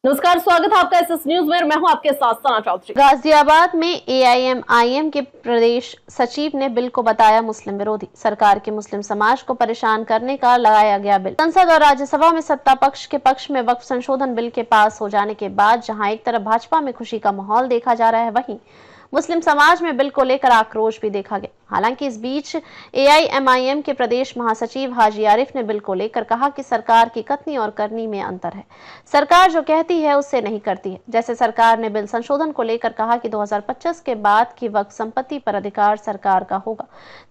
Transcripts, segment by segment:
नमस्कार, स्वागत है आपका एसएस न्यूज में। मैं हूं आपके साथ सना चौधरी। गाजियाबाद में एआईएमआईएम के प्रदेश सचिव ने बिल को बताया मुस्लिम विरोधी। सरकार के मुस्लिम समाज को परेशान करने का लगाया गया बिल। संसद और राज्यसभा में सत्ता पक्ष के पक्ष में वक्फ संशोधन बिल के पास हो जाने के बाद जहां एक तरफ भाजपा में खुशी का माहौल देखा जा रहा है, वहीं मुस्लिम समाज में बिल को लेकर आक्रोश भी देखा गया। हालांकि इस बीच एआईएमआईएम के प्रदेश महासचिव हाजी आरिफ ने बिल को लेकर कहा कि सरकार की कथनी और करनी में अंतर है। सरकार जो कहती है उससे नहीं करती है। जैसे सरकार ने बिल संशोधन को लेकर कहा कि 2025 के बाद की वक्फ संपत्ति पर अधिकार सरकार का होगा,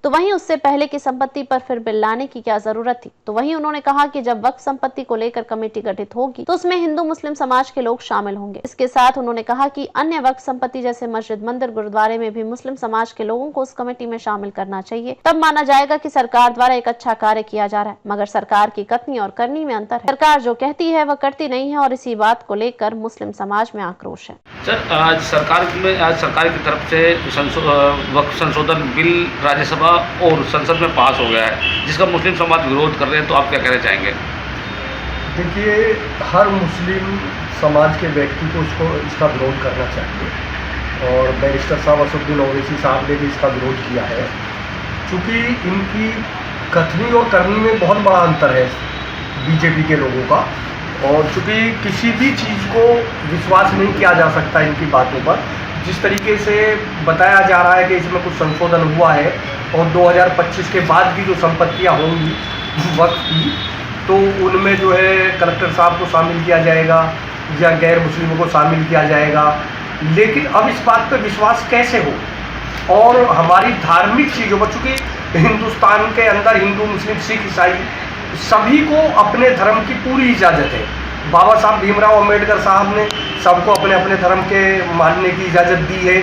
तो वहीं उससे पहले की संपत्ति पर फिर बिल लाने की क्या जरूरत थी। तो वहीं उन्होंने कहा कि जब वक्फ संपत्ति को लेकर कमेटी गठित होगी तो उसमें हिंदू मुस्लिम समाज के लोग शामिल होंगे। इसके साथ उन्होंने कहा कि अन्य वक्फ संपत्ति जैसे मस्जिद, मंदिर, गुरुद्वारे में भी मुस्लिम समाज के लोगों को उस कमेटी में शामिल करना चाहिए। तब माना जाएगा कि सरकार द्वारा एक अच्छा कार्य किया जा रहा है। मगर सरकार की कथनी और करनी में अंतर है। सरकार जो कहती है वह करती नहीं है और इसी बात को लेकर मुस्लिम समाज में आक्रोश है। सर, आज सरकार की तरफ से वक्फ संशोधन बिल राज्यसभा और संसद में पास हो गया है, जिसका मुस्लिम समाज विरोध कर रहे हैं, तो आप क्या कहना चाहेंगे? देखिए, हर मुस्लिम समाज के व्यक्ति को इसका विरोध करना चाहिए और बैरिस्टर साहब असदुद्दीन ओवैसी साहब ने भी इसका विरोध किया है, क्योंकि इनकी कथनी और करनी में बहुत बड़ा अंतर है बीजेपी के लोगों का। और चूँकि किसी भी चीज़ को विश्वास नहीं किया जा सकता इनकी बातों पर। जिस तरीके से बताया जा रहा है कि इसमें कुछ संशोधन हुआ है और 2025 के बाद भी जो संपत्तियां होंगी वक्त की, तो उनमें जो है कलेक्टर साहब को शामिल किया जाएगा या गैर मुस्लिमों को शामिल किया जाएगा। लेकिन अब इस बात पर विश्वास कैसे हो? और हमारी धार्मिक चीज़ों पर, चूँकि हिंदुस्तान के अंदर हिंदू, मुस्लिम, सिख, ईसाई सभी को अपने धर्म की पूरी इजाज़त है। बाबा साहब भीमराव अम्बेडकर साहब ने सबको अपने अपने धर्म के मानने की इजाज़त दी है।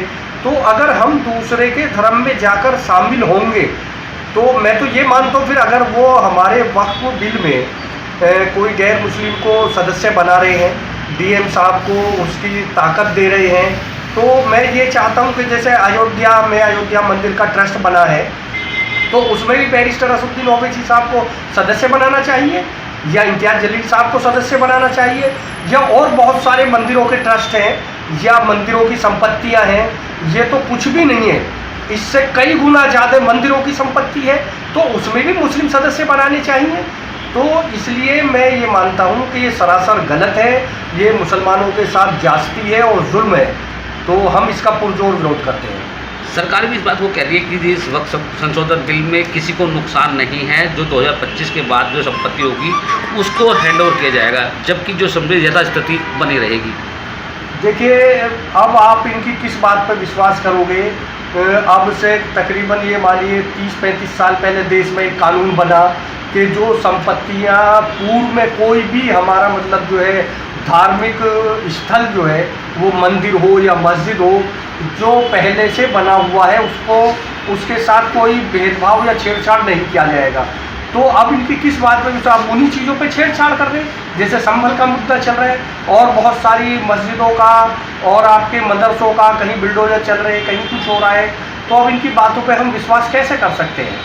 तो अगर हम दूसरे के धर्म में जाकर शामिल होंगे तो मैं तो ये मानता हूँ, फिर अगर वो हमारे वक्फ बिल में कोई गैर मुस्लिम को सदस्य बना रहे हैं, डीएम साहब को उसकी ताकत दे रहे हैं, तो मैं ये चाहता हूँ कि जैसे अयोध्या मंदिर का ट्रस्ट बना है, तो उसमें भी बैरिस्टर असदुद्दीन ओवैसी साहब को सदस्य बनाना चाहिए या इम्तियाज़ जलील साहब को सदस्य बनाना चाहिए, या और बहुत सारे मंदिरों के ट्रस्ट हैं या मंदिरों की संपत्तियां हैं। ये तो कुछ भी नहीं है, इससे कई गुना ज़्यादा मंदिरों की संपत्ति है, तो उसमें भी मुस्लिम सदस्य बनाने चाहिए। तो इसलिए मैं ये मानता हूँ कि ये सरासर गलत है, ये मुसलमानों के साथ ज्यादती है और जुल्म है। तो हम इसका पुरजोर विरोध करते हैं। सरकार भी इस बात को कह रही है कि इस वक्फ संशोधन बिल में किसी को नुकसान नहीं है, जो 2025 के बाद जो संपत्ति होगी उसको हैंड ओवर किया जाएगा, जबकि जो समृद्ध यथास्थिति बनी रहेगी। देखिए, अब आप इनकी किस बात पर विश्वास करोगे? अब से तकरीबन ये मानिए 30-35 साल पहले देश में एक कानून बना कि जो संपत्तियां पूर्व में कोई भी हमारा मतलब जो है धार्मिक स्थल जो है, वो मंदिर हो या मस्जिद हो, जो पहले से बना हुआ है उसके साथ कोई भेदभाव या छेड़छाड़ नहीं किया जाएगा। तो अब इनकी किस बात पर आप उन्हीं चीज़ों पे छेड़छाड़ कर रहे हैं, जैसे संभल का मुद्दा चल रहा है और बहुत सारी मस्जिदों का और आपके मदरसों का कहीं बिल्डोजर चल रहे हैं, कहीं कुछ हो रहा है। तो अब इनकी बातों पे हम विश्वास कैसे कर सकते हैं?